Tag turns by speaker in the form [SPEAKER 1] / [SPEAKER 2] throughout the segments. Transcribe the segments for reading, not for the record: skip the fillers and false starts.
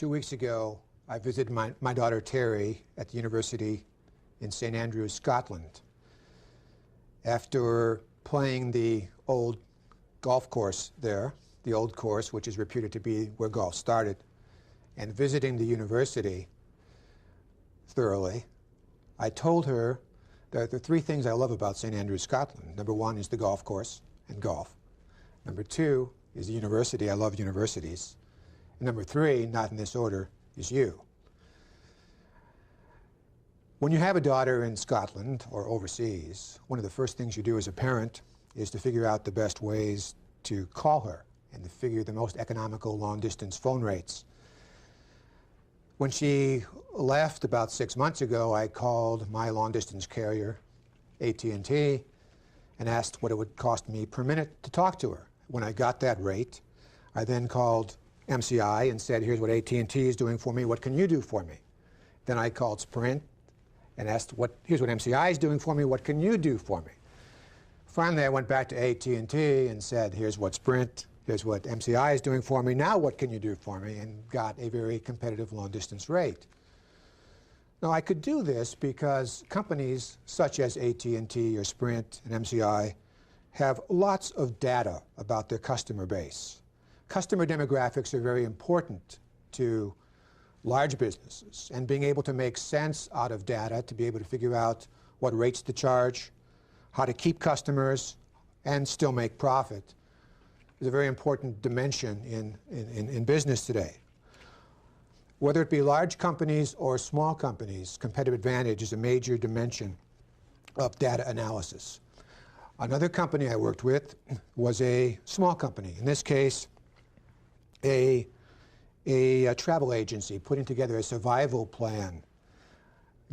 [SPEAKER 1] 2 weeks ago, I visited my daughter Terry at the university in St. Andrews, Scotland. After playing the old golf course there, the old course, which is reputed to be where golf started, and visiting the university thoroughly, I told her that there are three things I love about St. Andrews, Scotland. Number one is the golf course and golf. Number two is the university. I love universities. And number three, not in this order, is you. When you have a daughter in Scotland or overseas, one of the first things you do as a parent is to figure out the best ways to call her and to figure the most economical long-distance phone rates. When she left about 6 months ago, I called my long-distance carrier, AT&T, and asked what it would cost me per minute to talk to her. When I got that rate, I then called MCI and said, here's what AT&T is doing for me, what can you do for me? Then I called Sprint and asked, here's what MCI is doing for me, what can you do for me? Finally, I went back to AT&T and said, here's what Sprint, here's what MCI is doing for me, now what can you do for me? And got a very competitive long-distance rate. Now, I could do this because companies such as AT&T or Sprint and MCI have lots of data about their customer base. Customer demographics are very important to large businesses, and being able to make sense out of data to be able to figure out what rates to charge, how to keep customers, and still make profit is a very important dimension in business today. Whether it be large companies or small companies, competitive advantage is a major dimension of data analysis. Another company I worked with was a small company. In this case, a travel agency putting together a survival plan.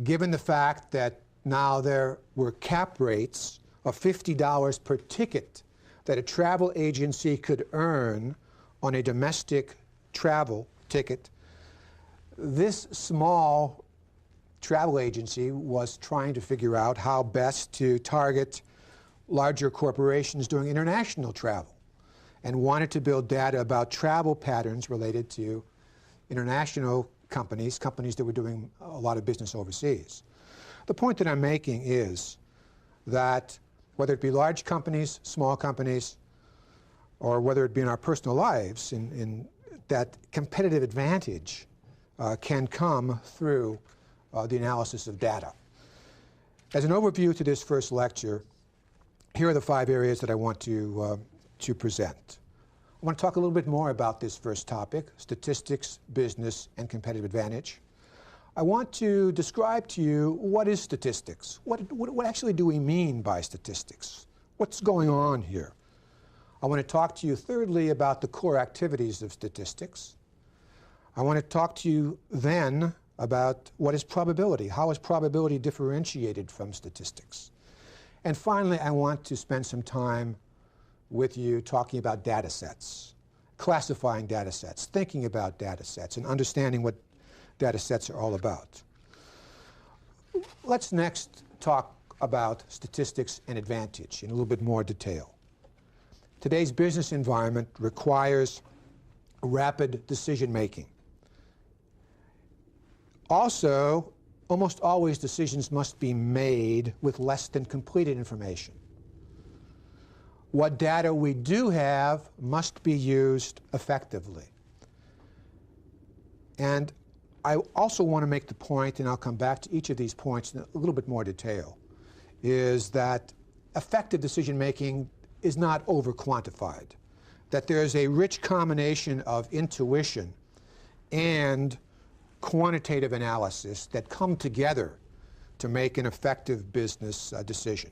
[SPEAKER 1] Given the fact that now there were cap rates of $50 per ticket that a travel agency could earn on a domestic travel ticket, this small travel agency was trying to figure out how best to target larger corporations doing international travel, and wanted to build data about travel patterns related to international companies that were doing a lot of business overseas. The point that I'm making is that whether it be large companies, small companies, or whether it be in our personal lives, in that competitive advantage can come through the analysis of data. As an overview to this first lecture, here are the 5 areas that I want to present. I want to talk a little bit more about this first topic, statistics, business, and competitive advantage. I want to describe to you what is statistics. What actually do we mean by statistics? What's going on here? I want to talk to you thirdly about the core activities of statistics. I want to talk to you then about what is probability. How is probability differentiated from statistics? And finally, I want to spend some time with you talking about data sets, classifying data sets, thinking about data sets, and understanding what data sets are all about. Let's next talk about statistics and advantage in a little bit more detail. Today's business environment requires rapid decision making. Also, almost always decisions must be made with less than completed information. What data we do have must be used effectively. And I also want to make the point, and I'll come back to each of these points in a little bit more detail, is that effective decision making is not over-quantified, that there's a rich combination of intuition and quantitative analysis that come together to make an effective business decision.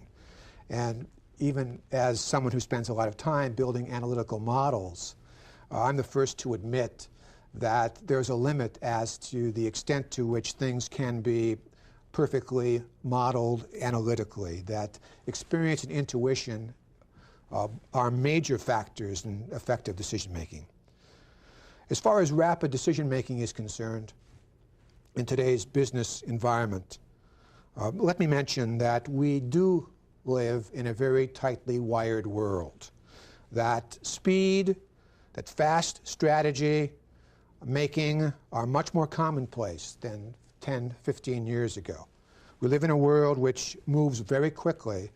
[SPEAKER 1] And even as someone who spends a lot of time building analytical models, I'm the first to admit that there's a limit as to the extent to which things can be perfectly modeled analytically, that experience and intuition are major factors in effective decision making. As far as rapid decision making is concerned, in today's business environment, let me mention that we do live in a very tightly wired world. That speed, that fast strategy making are much more commonplace than 10, 15 years ago. We live in a world which moves very quickly.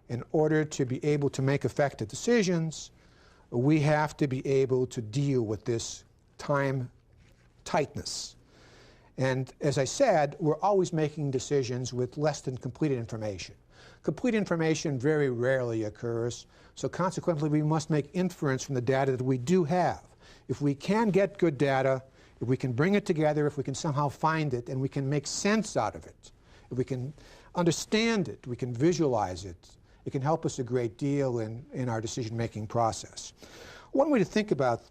[SPEAKER 1] In order to be able to make effective decisions, we have to be able to deal with this time tightness. And as I said, we're always making decisions with less than completed information. Complete information very rarely occurs, so consequently we must make inference from the data that we do have. If we can get good data, if we can bring it together, if we can somehow find it and we can make sense out of it, if we can understand it, we can visualize it, it can help us a great deal in our decision-making process. One way to think about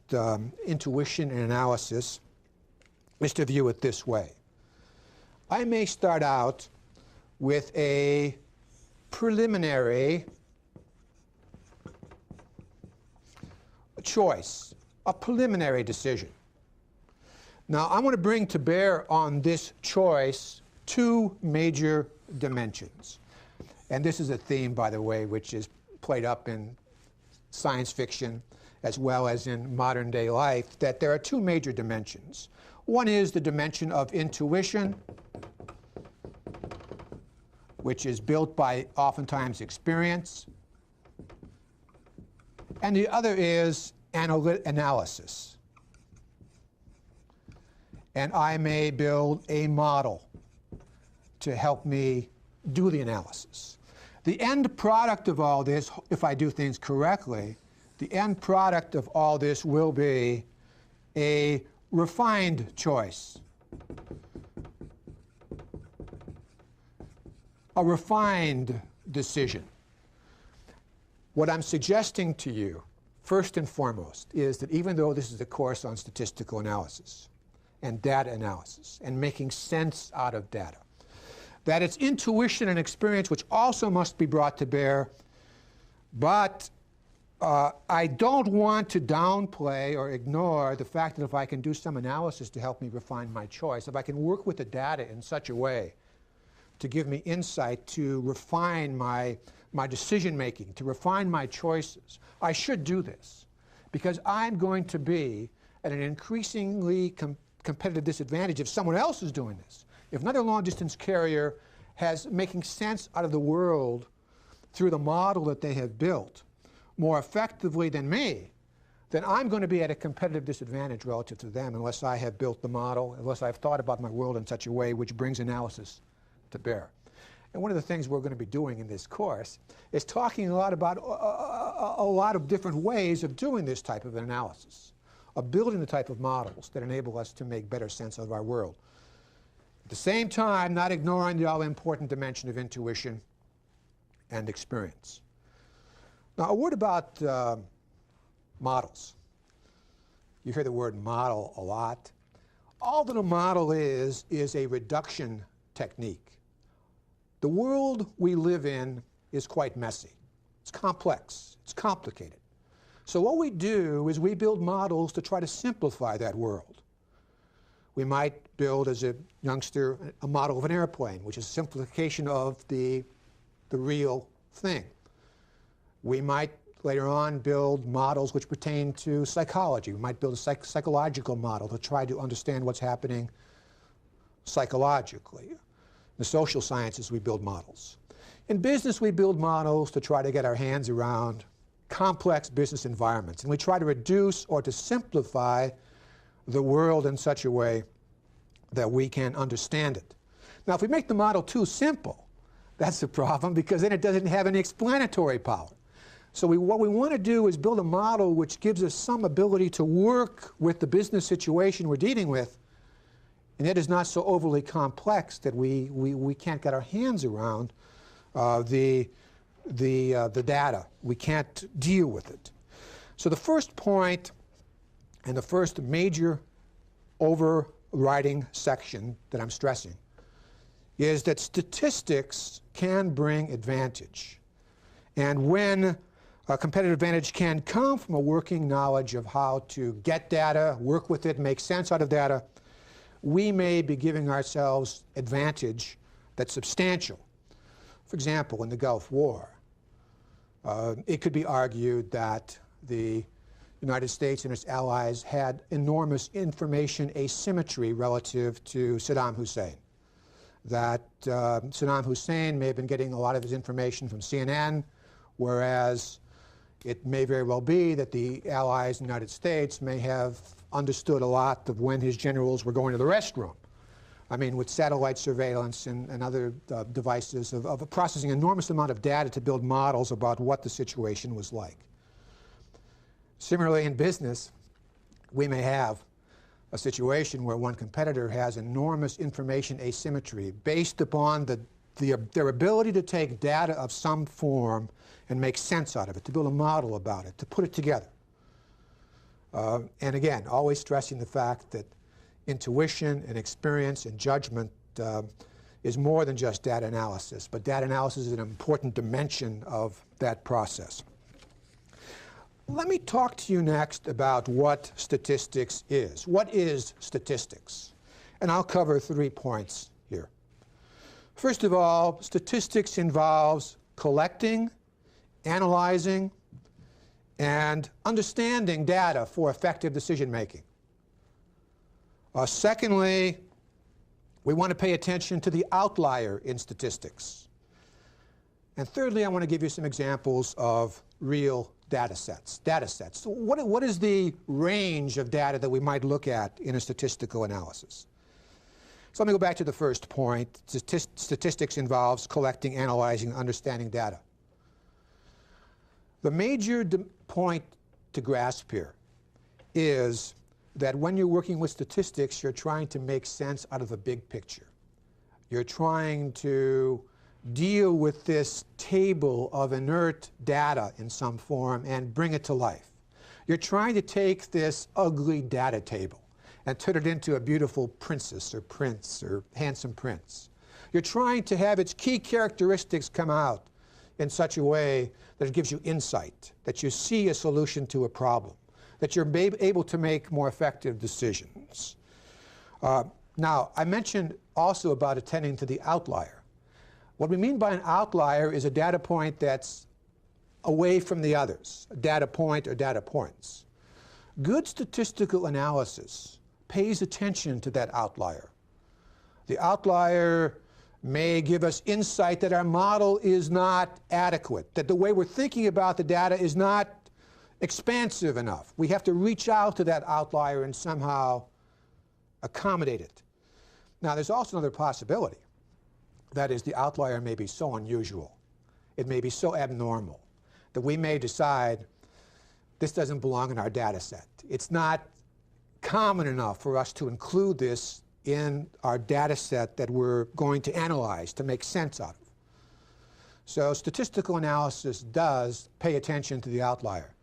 [SPEAKER 1] intuition and analysis is to view it this way. I may start out with a preliminary choice, a preliminary decision. Now, I want to bring to bear on this choice two major dimensions. And this is a theme, by the way, which is played up in science fiction as well as in modern day life, that there are two major dimensions. One is the dimension of intuition, which is built by oftentimes experience. And the other is analysis. And I may build a model to help me do the analysis. The end product of all this, if I do things correctly, the end product of all this will be a refined choice, a refined decision. What I'm suggesting to you, first and foremost, is that even though this is a course on statistical analysis and data analysis and making sense out of data, that it's intuition and experience which also must be brought to bear, but I don't want to downplay or ignore the fact that if I can do some analysis to help me refine my choice, if I can work with the data in such a way to give me insight to refine my decision-making, to refine my choices, I should do this because I'm going to be at an increasingly competitive disadvantage if someone else is doing this. If another long-distance carrier has making sense out of the world through the model that they have built more effectively than me, then I'm going to be at a competitive disadvantage relative to them unless I have built the model, unless I've thought about my world in such a way which brings analysis to bear. And one of the things we're going to be doing in this course is talking a lot about a lot of different ways of doing this type of analysis, of building the type of models that enable us to make better sense of our world. At the same time, not ignoring the all-important dimension of intuition and experience. Now, a word about models. You hear the word model a lot. All that a model is a reduction technique. The world we live in is quite messy. It's complex. It's complicated. So what we do is we build models to try to simplify that world. We might build, as a youngster, a model of an airplane, which is a simplification of the real thing. We might later on build models which pertain to psychology. We might build a psychological model to try to understand what's happening psychologically. In the social sciences, we build models. In business, we build models to try to get our hands around complex business environments. And we try to reduce or to simplify the world in such a way that we can understand it. Now, if we make the model too simple, that's the problem, because then it doesn't have any explanatory power. So what we want to do is build a model which gives us some ability to work with the business situation we're dealing with, and it is not so overly complex that we can't get our hands around the data. We can't deal with it. So the first point and the first major overriding section that I'm stressing is that statistics can bring advantage. And when a competitive advantage can come from a working knowledge of how to get data, work with it, make sense out of data, we may be giving ourselves advantage that's substantial. For example, in the Gulf War, it could be argued that the United States and its allies had enormous information asymmetry relative to Saddam Hussein. That Saddam Hussein may have been getting a lot of his information from CNN, whereas it may very well be that the allies in the United States may have understood a lot of when his generals were going to the restroom. I mean, with satellite surveillance and other devices of processing an enormous amount of data to build models about what the situation was like. Similarly, in business, we may have a situation where one competitor has enormous information asymmetry based upon their ability to take data of some form and make sense out of it, to build a model about it, to put it together. And again, always stressing the fact that intuition and experience and judgment is more than just data analysis, but data analysis is an important dimension of that process. Let me talk to you next about what statistics is. What is statistics? And I'll cover 3 points here. First of all, statistics involves collecting, analyzing, and understanding data for effective decision making. Secondly, we want to pay attention to the outlier in statistics. And thirdly, I want to give you some examples of real data sets. So what is the range of data that we might look at in a statistical analysis? So let me go back to the first point. Statistics involves collecting, analyzing, and understanding data. The major point to grasp here is that when you're working with statistics, you're trying to make sense out of a big picture. You're trying to deal with this table of inert data in some form and bring it to life. You're trying to take this ugly data table and turn it into a beautiful princess or prince or handsome prince. You're trying to have its key characteristics come out in such a way that it gives you insight, that you see a solution to a problem, that you're able to make more effective decisions. Now, I mentioned also about attending to the outlier. What we mean by an outlier is a data point that's away from the others, a data point or data points. Good statistical analysis pays attention to that outlier. The outlier may give us insight that our model is not adequate, that the way we're thinking about the data is not expansive enough. We have to reach out to that outlier and somehow accommodate it. Now, there's also another possibility. That is, the outlier may be so unusual, it may be so abnormal, that we may decide this doesn't belong in our data set. It's not common enough for us to include this in our data set that we're going to analyze to make sense out of. So statistical analysis does pay attention to the outlier.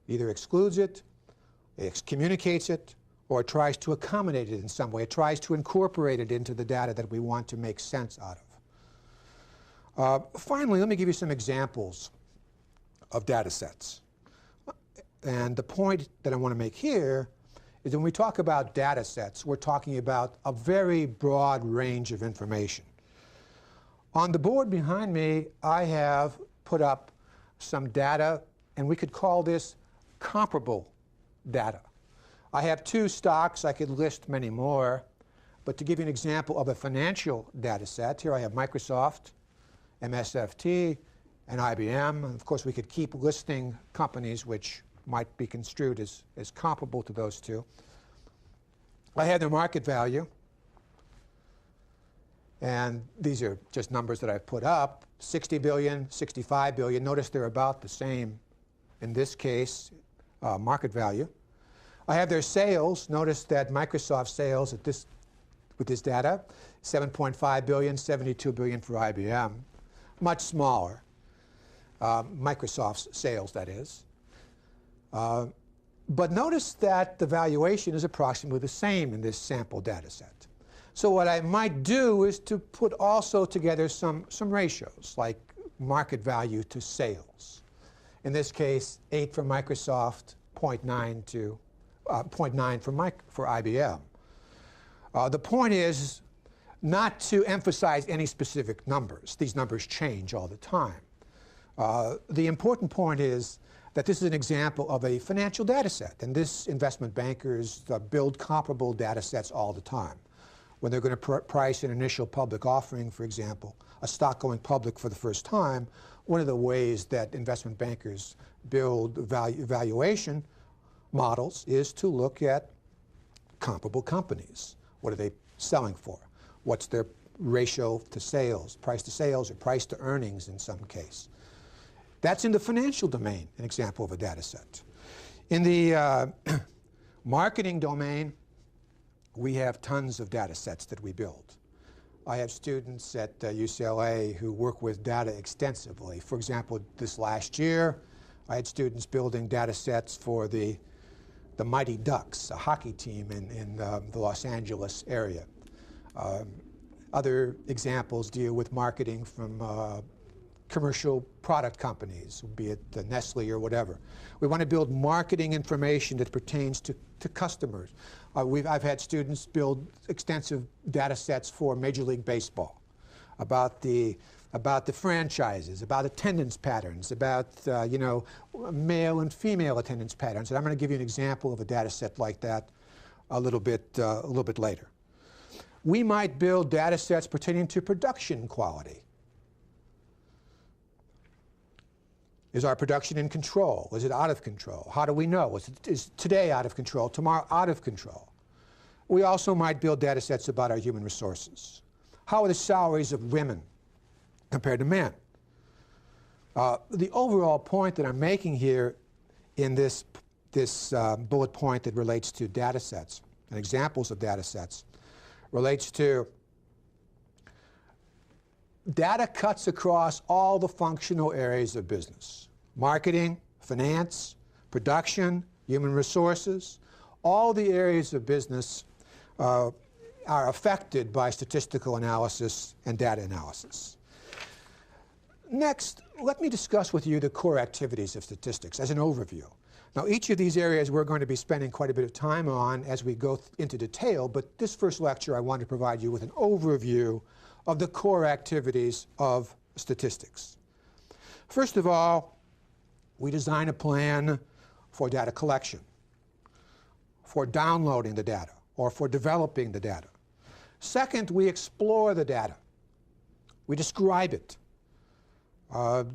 [SPEAKER 1] Either excludes it, communicates it, or it tries to accommodate it in some way. It tries to incorporate it into the data that we want to make sense out of. Finally, let me give you some examples of data sets. And the point that I want to make here is when we talk about data sets, we're talking about a very broad range of information. On the board behind me, I have put up some data, and we could call this comparable data. I have 2 stocks. I could list many more. But to give you an example of a financial data set, here I have Microsoft, MSFT, and IBM. And of course, we could keep listing companies which might be construed as comparable to those 2. I have their market value. And these are just numbers that I've put up. 60 billion, 65 billion. Notice they're about the same in this case, market value. I have their sales. Notice that Microsoft sales with this data, 7.5 billion, 72 billion for IBM. Much smaller. Microsoft's sales, that is. But notice that the valuation is approximately the same in this sample data set. So what I might do is to put also together some ratios, like market value to sales. In this case, 8 for Microsoft, 0.9 for IBM. The point is not to emphasize any specific numbers. These numbers change all the time. The important point is that this is an example of a financial data set. And this investment bankers build comparable data sets all the time. When they're going to price an initial public offering, for example, a stock going public for the first time, one of the ways that investment bankers build valuation models is to look at comparable companies. What are they selling for? What's their ratio to sales, price to sales, or price to earnings in some case? That's in the financial domain, an example of a data set. In the marketing domain, we have tons of data sets that we build. I have students at UCLA who work with data extensively. For example, this last year, I had students building data sets for the Mighty Ducks, a hockey team in the Los Angeles area. Other examples deal with marketing from commercial product companies, be it Nestle or whatever. We want to build marketing information that pertains to customers. I've had students build extensive data sets for Major League Baseball about the franchises, about attendance patterns, about male and female attendance patterns. And I'm going to give you an example of a data set like that a little bit later. We might build data sets pertaining to production quality. Is our production in control? Is it out of control? How do we know? Is today out of control, tomorrow out of control? We also might build data sets about our human resources. How are the salaries of women compared to men? The overall point that I'm making here in this bullet point that relates to data sets and examples of data sets relates to data cuts across all the functional areas of business. Marketing, finance, production, human resources, all the areas of business are affected by statistical analysis and data analysis. Next, let me discuss with you the core activities of statistics as an overview. Now, each of these areas we're going to be spending quite a bit of time on as we go into detail, but this first lecture I want to provide you with an overview of the core activities of statistics. First of all, we design a plan for data collection, for downloading the data, or for developing the data. Second, we explore the data. We describe it.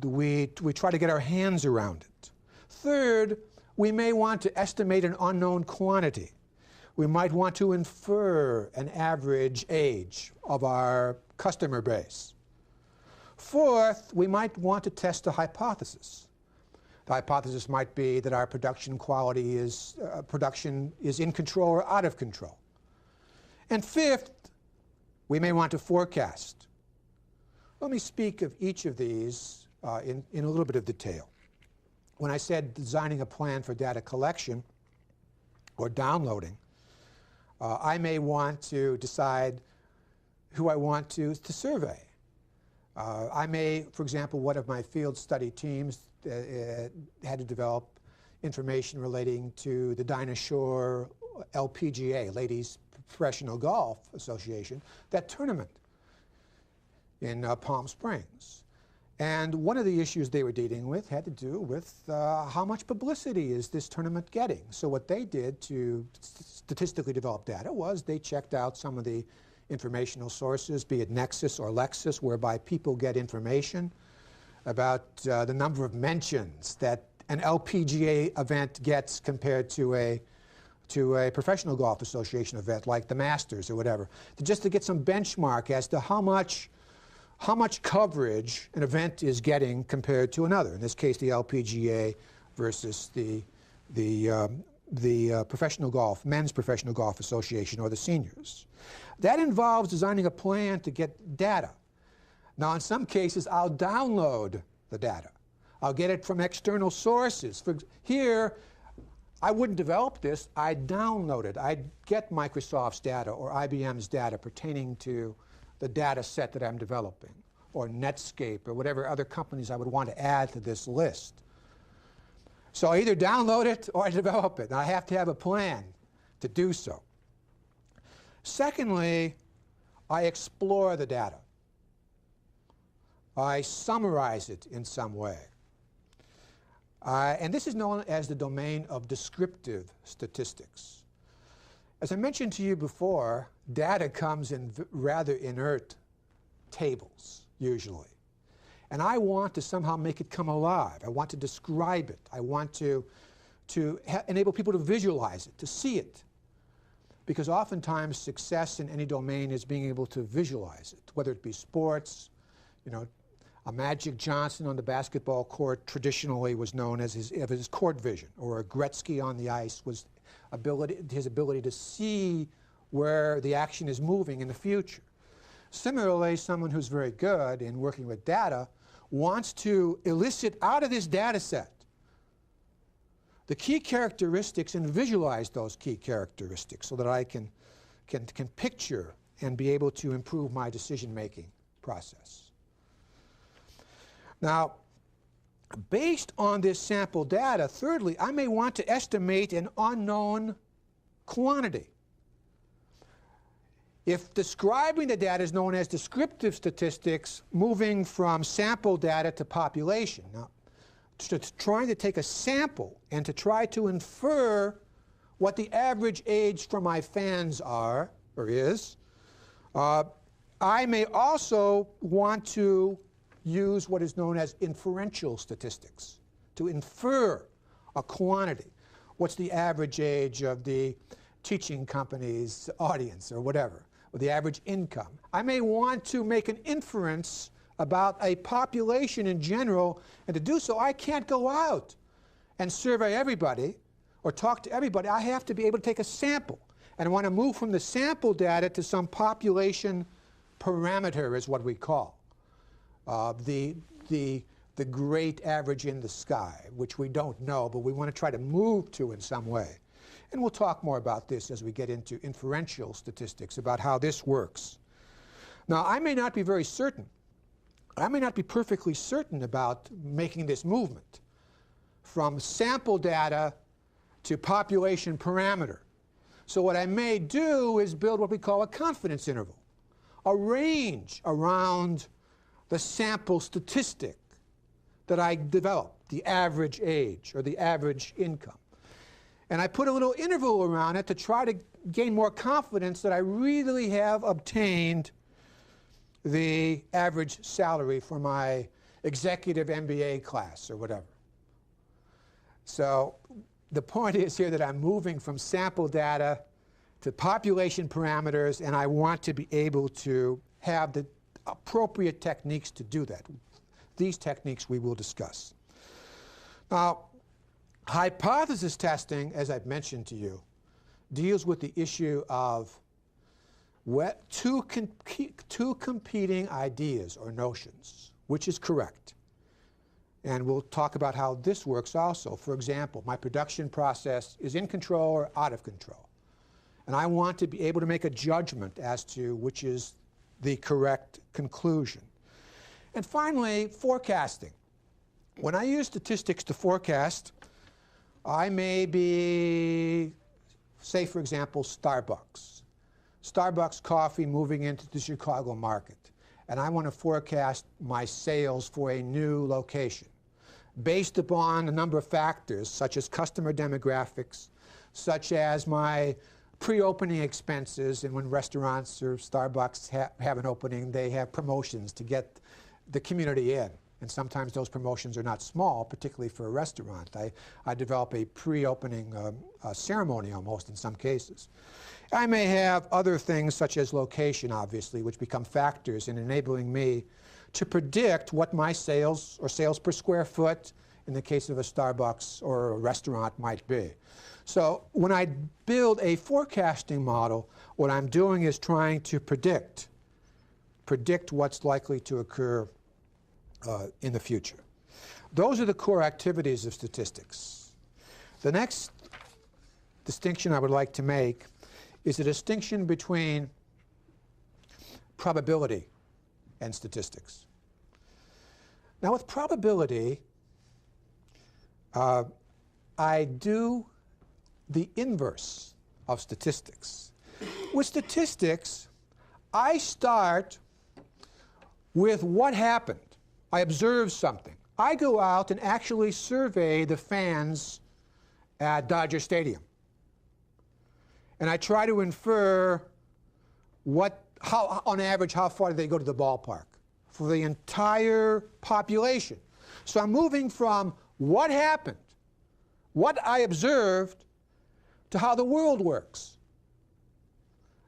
[SPEAKER 1] We try to get our hands around it. Third, we may want to estimate an unknown quantity. We might want to infer an average age of our customer base. Fourth, we might want to test a hypothesis. The hypothesis might be that our production quality is in control or out of control. And fifth, we may want to forecast. Let me speak of each of these in a little bit of detail. When I said designing a plan for data collection or downloading, I may want to decide who I want to survey. I may, for example, one of my field study teams had to develop information relating to the Dinah Shore LPGA, Ladies Professional Golf Association, that tournament in Palm Springs. And one of the issues they were dealing with had to do with how much publicity is this tournament getting. So what they did to statistically develop data was they checked out some of the informational sources, be it Nexus or Lexis, whereby people get information about the number of mentions that an LPGA event gets compared to a professional golf association event like the Masters or whatever, just to get some benchmark as to how much coverage an event is getting compared to another. In this case, the LPGA versus the professional golf, Men's Professional Golf Association, or the seniors. That involves designing a plan to get data. Now, in some cases, I'll download the data. I'll get it from external sources. Here, I wouldn't develop this. I'd download it. I'd get Microsoft's data or IBM's data pertaining to the data set that I'm developing, or Netscape, or whatever other companies I would want to add to this list. So I either download it or I develop it, and I have to have a plan to do so. Secondly, I explore the data. I summarize it in some way. And this is known as the domain of descriptive statistics. As I mentioned to you before, data comes in rather inert tables, usually. And I want to somehow make it come alive. I want to describe it. I want to enable people to visualize it, to see it. Because oftentimes success in any domain is being able to visualize it, whether it be sports. You know, a Magic Johnson on the basketball court traditionally was known as his court vision, or a Gretzky on the ice was his ability to see where the action is moving in the future. Similarly, someone who's very good in working with data wants to elicit out of this data set the key characteristics and visualize those key characteristics so that I can picture and be able to improve my decision-making process. Now, based on this sample data, thirdly, I may want to estimate an unknown quantity. If describing the data is known as descriptive statistics, moving from sample data to population. Now, trying to take a sample and to try to infer what the average age for my fans are, or is, I may also want to use what is known as inferential statistics, to infer a quantity. What's the average age of the teaching company's audience, or whatever, or the average income? I may want to make an inference about a population in general, and to do so, I can't go out and survey everybody or talk to everybody. I have to be able to take a sample, and I want to move from the sample data to some population parameter, is what we call the great average in the sky, which we don't know, but we want to try to move to in some way. And we'll talk more about this as we get into inferential statistics, about how this works. Now, I may not be very certain. I may not be perfectly certain about making this movement from sample data to population parameter. So what I may do is build what we call a confidence interval, a range around the sample statistic that I developed, the average age or the average income. And I put a little interval around it to try to gain more confidence that I really have obtained the average salary for my executive MBA class or whatever. So the point is here that I'm moving from sample data to population parameters, and I want to be able to have the appropriate techniques to do that. These techniques we will discuss. Now, hypothesis testing, as I've mentioned to you, deals with the issue of two competing ideas or notions, which is correct. And we'll talk about how this works also. For example, my production process is in control or out of control. And I want to be able to make a judgment as to which is the correct conclusion. And finally, forecasting. When I use statistics to forecast, I may be, say for example, Starbucks coffee moving into the Chicago market. And I want to forecast my sales for a new location based upon a number of factors, such as customer demographics, such as my pre-opening expenses. And when restaurants or Starbucks have an opening, they have promotions to get the community in. And sometimes those promotions are not small, particularly for a restaurant. I develop a pre-opening ceremony almost in some cases. I may have other things such as location, obviously, which become factors in enabling me to predict what my sales or sales per square foot in the case of a Starbucks or a restaurant might be. So when I build a forecasting model, what I'm doing is trying to predict what's likely to occur in the future. Those are the core activities of statistics. The next distinction I would like to make is a distinction between probability and statistics. Now with probability, I do the inverse of statistics. With statistics, I start with what happened. I observe something. I go out and actually survey the fans at Dodger Stadium. And I try to infer how, on average, how far do they go to the ballpark for the entire population. So I'm moving from what happened, what I observed, to how the world works.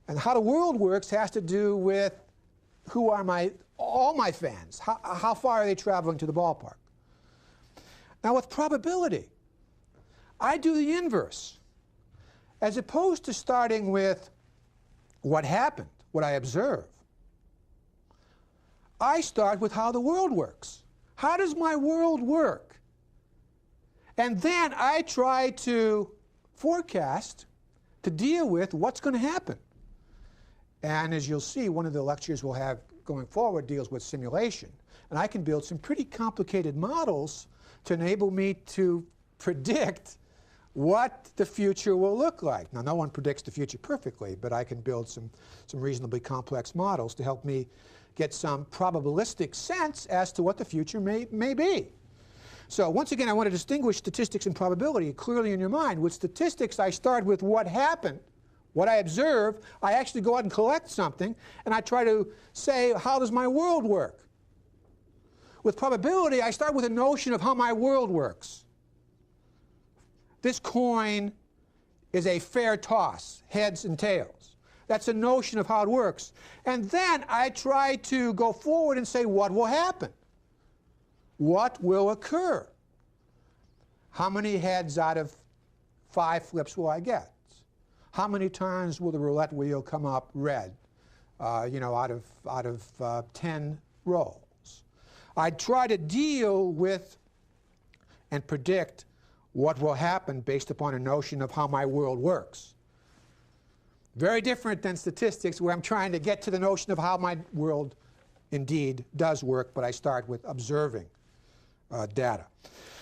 [SPEAKER 1] And how the world works has to do with who are all my fans. How far are they traveling to the ballpark? Now with probability, I do the inverse. As opposed to starting with what happened, what I observe, I start with how the world works. How does my world work? And then I try to forecast, to deal with what's going to happen. And as you'll see, one of the lectures we'll have going forward deals with simulation. And I can build some pretty complicated models to enable me to predict what the future will look like. Now, no one predicts the future perfectly, but I can build some reasonably complex models to help me get some probabilistic sense as to what the future may be. So once again, I want to distinguish statistics and probability clearly in your mind. With statistics, I start with what happened, what I observe. I actually go out and collect something, and I try to say, how does my world work? With probability, I start with a notion of how my world works. This coin is a fair toss, heads and tails. That's a notion of how it works. And then I try to go forward and say, what will happen? What will occur? How many heads out of 5 flips will I get? How many times will the roulette wheel come up red, out of 10 rolls? I try to deal with and predict what will happen based upon a notion of how my world works. Very different than statistics, where I'm trying to get to the notion of how my world indeed does work, but I start with observing data.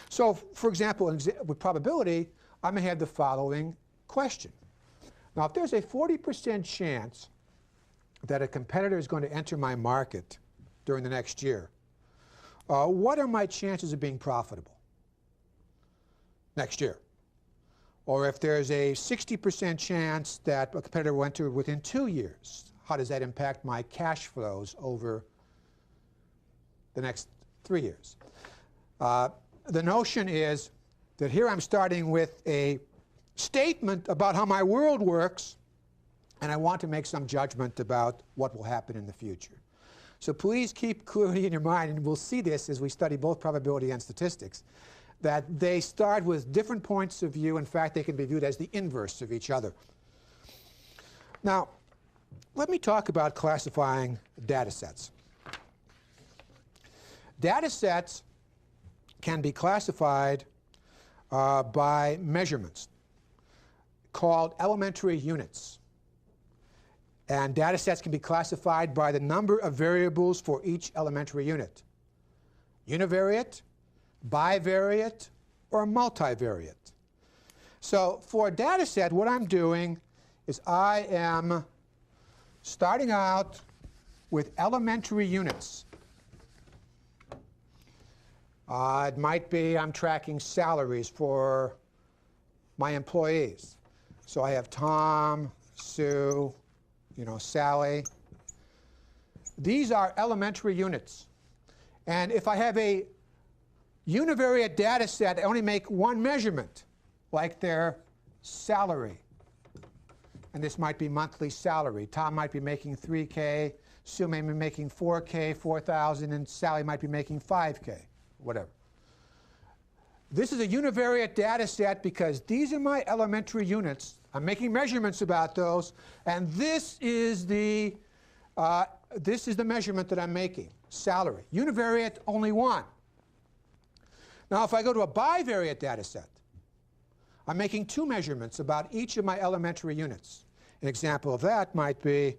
[SPEAKER 1] So, for example, with probability, I may have the following question. Now, if there's a 40% chance that a competitor is going to enter my market during the next year, what are my chances of being profitable next year? Or if there's a 60% chance that a competitor will enter within 2 years, how does that impact my cash flows over the next 3 years? The notion is that here I'm starting with a statement about how my world works, and I want to make some judgment about what will happen in the future. So please keep clearly in your mind, and we'll see this as we study both probability and statistics, that they start with different points of view. In fact, they can be viewed as the inverse of each other. Now, let me talk about classifying data sets. Data sets can be classified by measurements called elementary units. And data sets can be classified by the number of variables for each elementary unit: univariate, bivariate, or multivariate. So for a data set, what I'm doing is I am starting out with elementary units. It might be I'm tracking salaries for my employees. So I have Tom, Sue, Sally. These are elementary units. And if I have a univariate data set, I only make one measurement, like their salary. And this might be monthly salary. Tom might be making $3K, Sue may be making $4K, $4,000, and Sally might be making $5K, whatever. This is a univariate data set because these are my elementary units. I'm making measurements about those, and this is the measurement that I'm making, salary. Univariate, only one. Now, if I go to a bivariate data set, I'm making 2 measurements about each of my elementary units. An example of that might be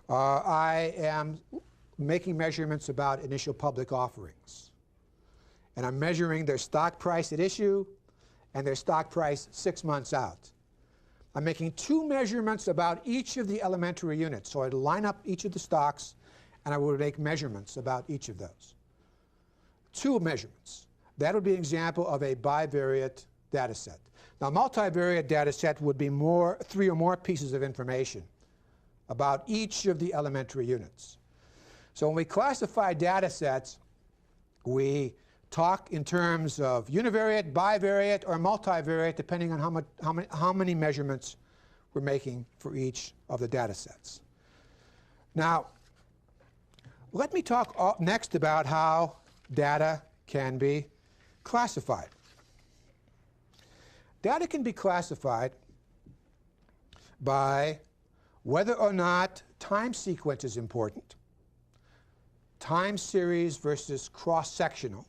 [SPEAKER 1] I am making measurements about initial public offerings. And I'm measuring their stock price at issue and their stock price 6 months out. I'm making 2 measurements about each of the elementary units. So I'd line up each of the stocks, and I would make measurements about each of those. 2 measurements. That would be an example of a bivariate data set. Now, a multivariate data set would be 3 or more pieces of information about each of the elementary units. So when we classify data sets, we talk in terms of univariate, bivariate, or multivariate, depending on how many measurements we're making for each of the data sets. Now, let me talk next about how data can be classified. Data can be classified by whether or not time sequence is important, time series versus cross-sectional.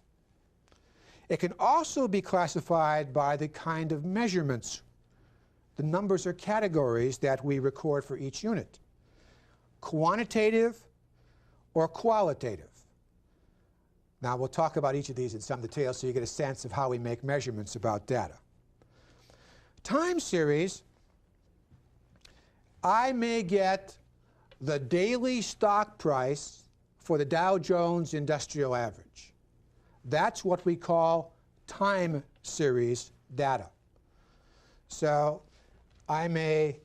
[SPEAKER 1] It can also be classified by the kind of measurements, the numbers or categories that we record for each unit, quantitative or qualitative. Now, we'll talk about each of these in some detail so you get a sense of how we make measurements about data. Time series, I may get the daily stock price for the Dow Jones Industrial Average. That's what we call time series data. So I may,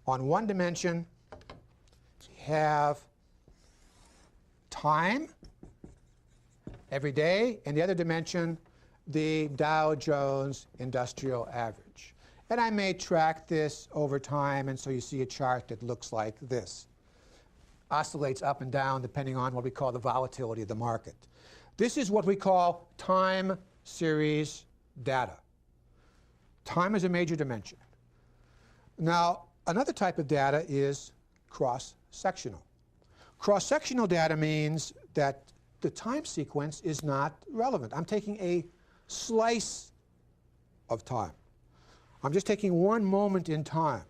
[SPEAKER 1] on one dimension, have time every day, and the other dimension, the Dow Jones Industrial Average. And I may track this over time, and so you see a chart that looks like this. Oscillates up and down depending on what we call the volatility of the market. This is what we call time series data. Time is a major dimension. Now, another type of data is cross-sectional. Cross-sectional data means that the time sequence is not relevant. I'm taking a slice of time. I'm just taking one moment in time.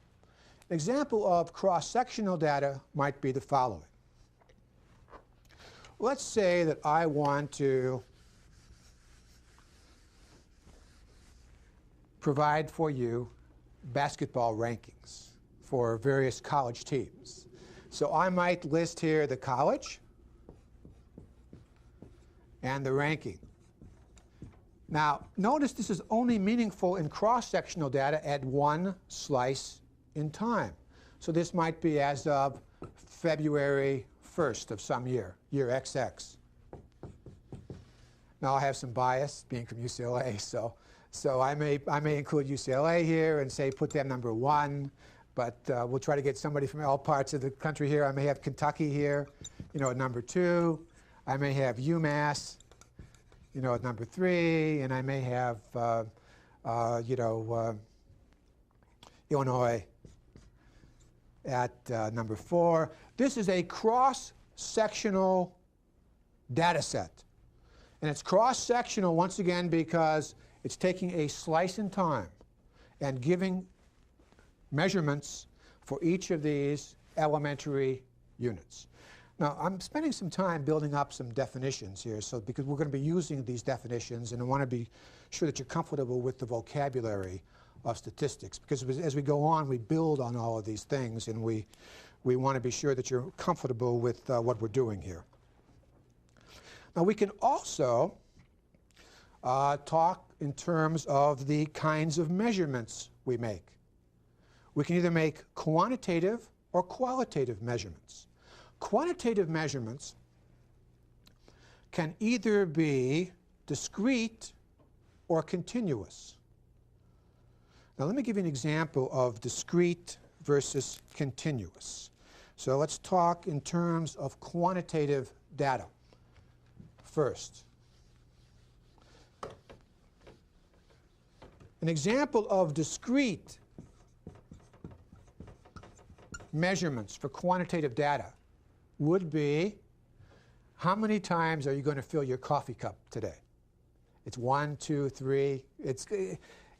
[SPEAKER 1] An example of cross-sectional data might be the following. Let's say that I want to provide for you basketball rankings for various college teams. So I might list here the college and the ranking. Now, notice this is only meaningful in cross-sectional data at one slice in time. So this might be as of February 1st of some year, year XX. Now, I have some bias being from UCLA, so I may include UCLA here and say put them number 1, but we'll try to get somebody from all parts of the country here. I may have Kentucky here, at number 2. I may have UMass, at number 3, and I may have, Illinois at number 4. This is a cross-sectional data set. And it's cross-sectional, once again, because it's taking a slice in time and giving measurements for each of these elementary units. Now, I'm spending some time building up some definitions here, because we're going to be using these definitions, and I want to be sure that you're comfortable with the vocabulary of statistics, because as we go on, we build on all of these things, and we want to be sure that you're comfortable with what we're doing here. Now, we can also talk in terms of the kinds of measurements we make. We can either make quantitative or qualitative measurements. Quantitative measurements can either be discrete or continuous. Now, let me give you an example of discrete versus continuous. So let's talk in terms of quantitative data first. An example of discrete measurements for quantitative data would be, how many times are you going to fill your coffee cup today? It's 1, 2, 3.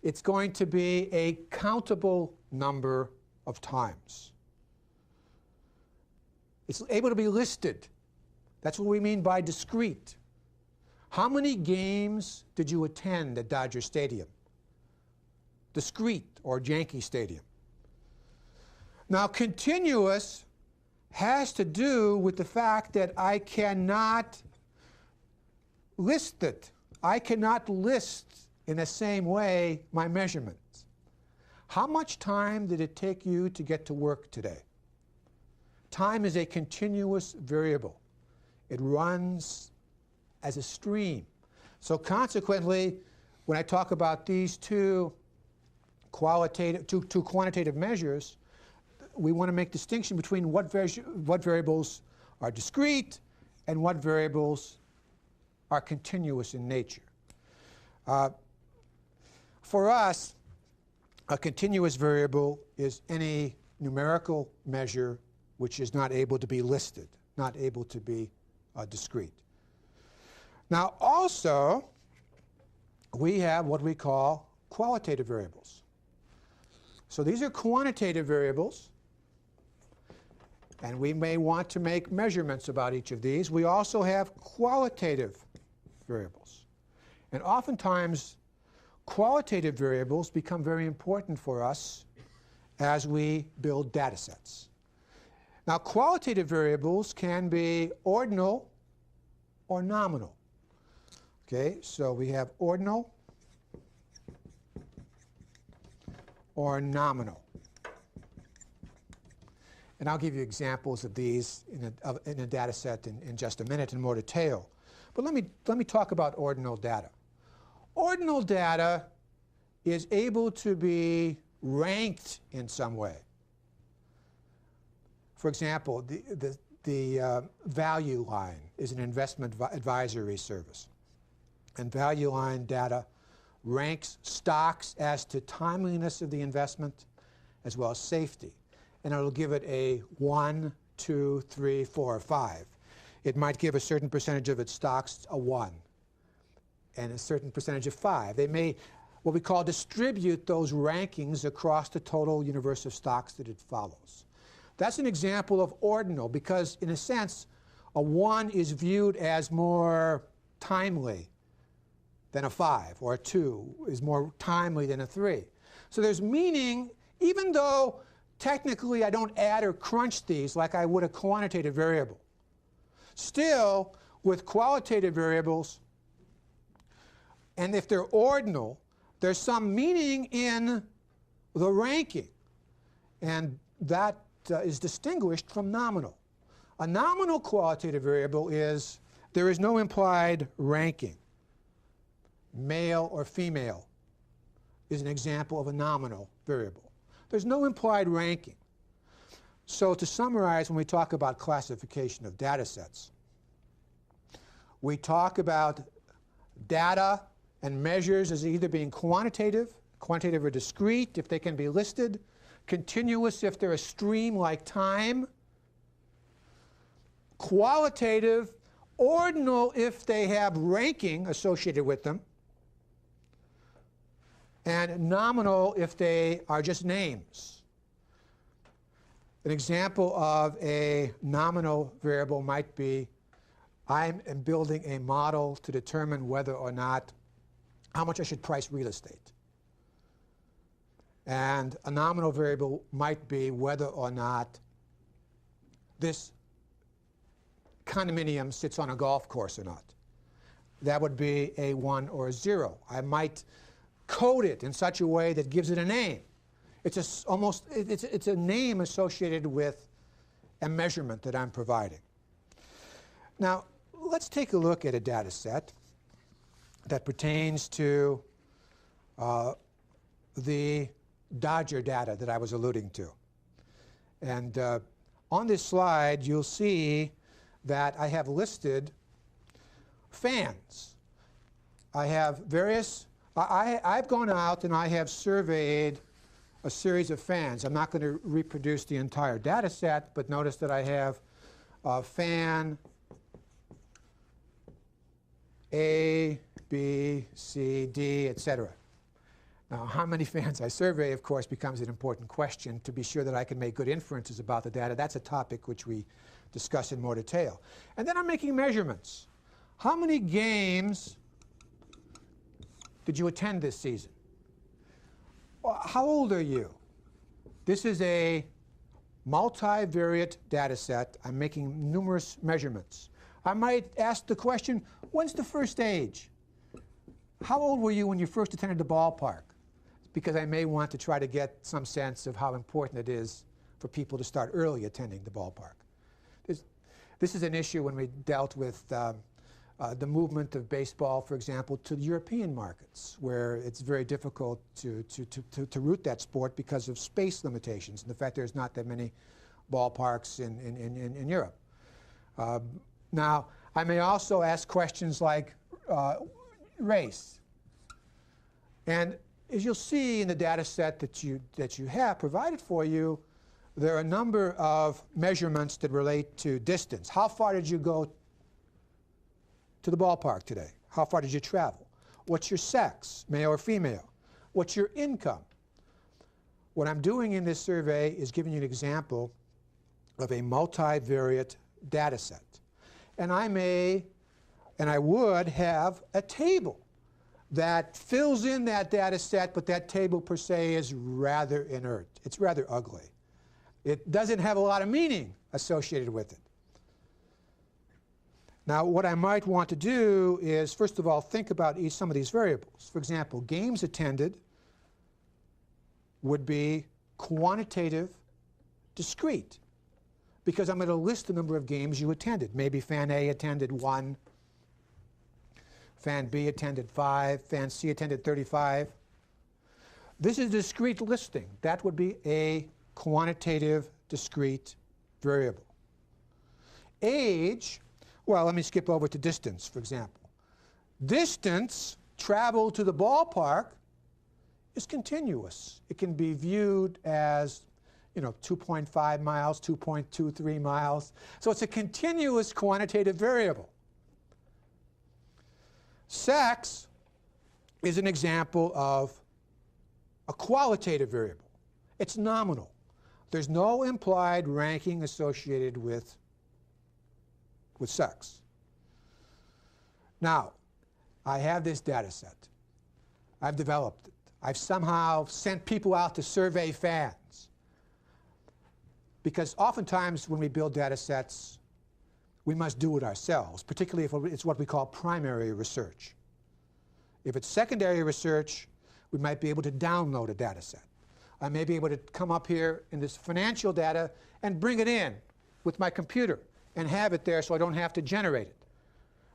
[SPEAKER 1] It's going to be a countable number of times. It's able to be listed. That's what we mean by discrete. How many games did you attend at Dodger Stadium? Discrete, or Yankee Stadium. Now, continuous has to do with the fact that I cannot listed. I cannot list in the same way my measurements. How much time did it take you to get to work today? Time is a continuous variable. It runs as a stream. So consequently, when I talk about these two quantitative measures, we want to make distinction between what variables are discrete and what variables are continuous in nature. For us, a continuous variable is any numerical measure which is not able to be listed, not able to be discrete. Now also, we have what we call qualitative variables. So these are quantitative variables, and we may want to make measurements about each of these. We also have qualitative variables. And oftentimes, qualitative variables become very important for us as we build data sets. Now, qualitative variables can be ordinal or nominal. Okay, so we have ordinal or nominal. And I'll give you examples of these in a data set in just a minute in more detail. But let me talk about ordinal data. Ordinal data is able to be ranked in some way. For example, the value line is an investment advisory service. And value line data ranks stocks as to timeliness of the investment as well as safety. And it'll give it a 1, 2, 3, 4, or 5. It might give a certain percentage of its stocks a 1 and a certain percentage of 5. They may, what we call, distribute those rankings across the total universe of stocks that it follows. That's an example of ordinal because, in a sense, a 1 is viewed as more timely than a 5, or a 2 is more timely than a 3. So there's meaning, even though technically I don't add or crunch these like I would a quantitative variable. Still, with qualitative variables, and if they're ordinal, there's some meaning in the ranking, and that is distinguished from nominal. A nominal qualitative variable is there is no implied ranking. Male or female is an example of a nominal variable. There's no implied ranking. So to summarize, when we talk about classification of data sets, we talk about data and measures as either being quantitative or discrete if they can be listed, continuous if they're a stream like time, qualitative, ordinal if they have ranking associated with them, and nominal if they are just names. An example of a nominal variable might be I am building a model to determine whether or not how much I should price real estate. And a nominal variable might be whether or not this condominium sits on a golf course or not. That would be a 1 or a 0. I might code it in such a way that gives it a name. It's a name associated with a measurement that I'm providing. Now, let's take a look at a data set that pertains to the Dodger data that I was alluding to. And on this slide, you'll see that I have listed fans. I have various, I've gone out and I have surveyed a series of fans. I'm not going to reproduce the entire data set, but notice that I have fan A, B, C, D, etc. Now, how many fans I survey, of course, becomes an important question to be sure that I can make good inferences about the data. That's a topic which we discuss in more detail. And then I'm making measurements. How many games did you attend this season? How old are you? This is a multivariate data set. I'm making numerous measurements. I might ask the question, when's the first age? How old were you when you first attended the ballpark? Because I may want to try to get some sense of how important it is for people to start early attending the ballpark. This is an issue when we dealt with the movement of baseball, for example, to the European markets, where it's very difficult to root that sport because of space limitations and the fact there's not that many ballparks in Europe. Now, I may also ask questions like race. And as you'll see in the data set that you have provided for you, there are a number of measurements that relate to distance. How far did you go to the ballpark today? How far did you travel? What's your sex, male or female? What's your income? What I'm doing in this survey is giving you an example of a multivariate data set. And I may, and I would have a table that fills in that data set, but that table per se is rather inert. It's rather ugly. It doesn't have a lot of meaning associated with it. Now, what I might want to do is, first of all, think about some of these variables. For example, games attended would be quantitative discrete, because I'm going to list the number of games you attended. Maybe fan A attended 1, fan B attended 5, fan C attended 35. This is a discrete listing. That would be a quantitative discrete variable. Age, well, let me skip over to distance, for example. Distance traveled to the ballpark is continuous. It can be viewed as 2.5 miles, 2.23 miles. So it's a continuous quantitative variable. Sex is an example of a qualitative variable. It's nominal. There's no implied ranking associated with sex. Now, I have this data set. I've developed it. I've somehow sent people out to survey fans. Because oftentimes when we build data sets, we must do it ourselves, particularly if it's what we call primary research. If it's secondary research, we might be able to download a data set. I may be able to come up here in this financial data and bring it in with my computer and have it there so I don't have to generate it.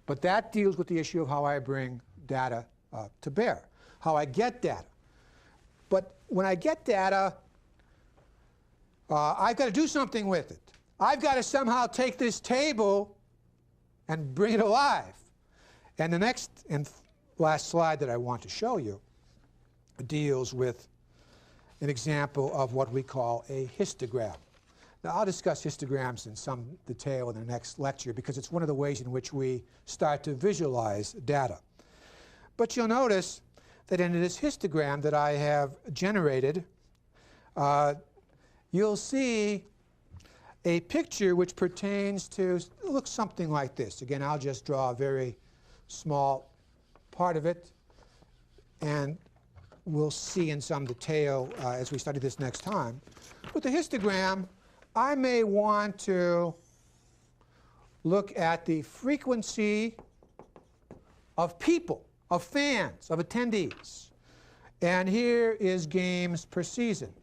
[SPEAKER 1] But that deals with the issue of how I bring data to bear, how I get data. But when I get data, I've got to do something with it. I've got to somehow take this table and bring it alive. And the next and last slide that I want to show you deals with an example of what we call a histogram. Now, I'll discuss histograms in some detail in the next lecture because it's one of the ways in which we start to visualize data. But you'll notice that in this histogram that I have generated, you'll see a picture which pertains to, looks something like this. Again, I'll just draw a very small part of it, and we'll see in some detail as we study this next time. With the histogram, I may want to look at the frequency of people, of fans, of attendees. And here is games per season.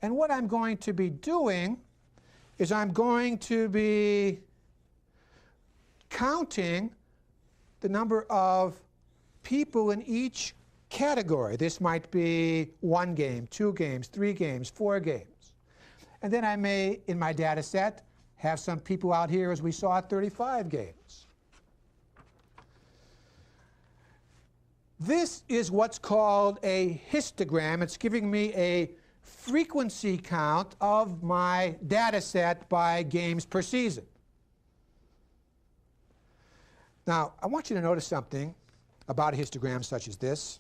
[SPEAKER 1] And what I'm going to be doing is I'm going to be counting the number of people in each category. This might be 1 game, 2 games, 3 games, 4 games. And then I may, in my data set, have some people out here, as we saw, at 35 games. This is what's called a histogram. It's giving me a frequency count of my data set by games per season. Now, I want you to notice something about a histogram such as this.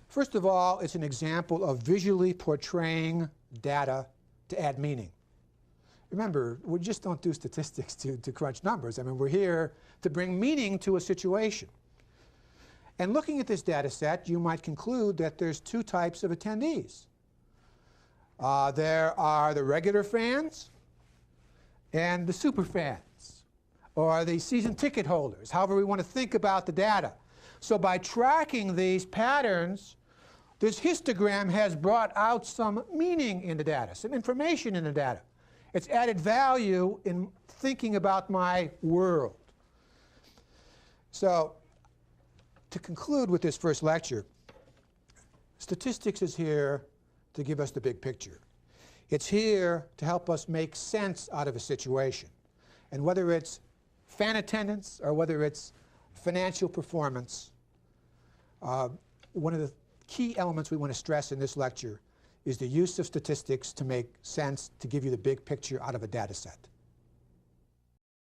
[SPEAKER 1] First of all, it's an example of visually portraying data to add meaning. Remember, we just don't do statistics to crunch numbers. I mean, we're here to bring meaning to a situation. And looking at this data set, you might conclude that there's 2 types of attendees. There are the regular fans and the super fans. or the season ticket holders, however we want to think about the data. So by tracking these patterns, this histogram has brought out some meaning in the data, some information in the data. It's added value in thinking about my world. So to conclude with this first lecture, statistics is here to give us the big picture. It's here to help us make sense out of a situation. And whether it's fan attendance or whether it's financial performance, one of the key elements we want to stress in this lecture is the use of statistics to make sense, to give you the big picture out of a data set.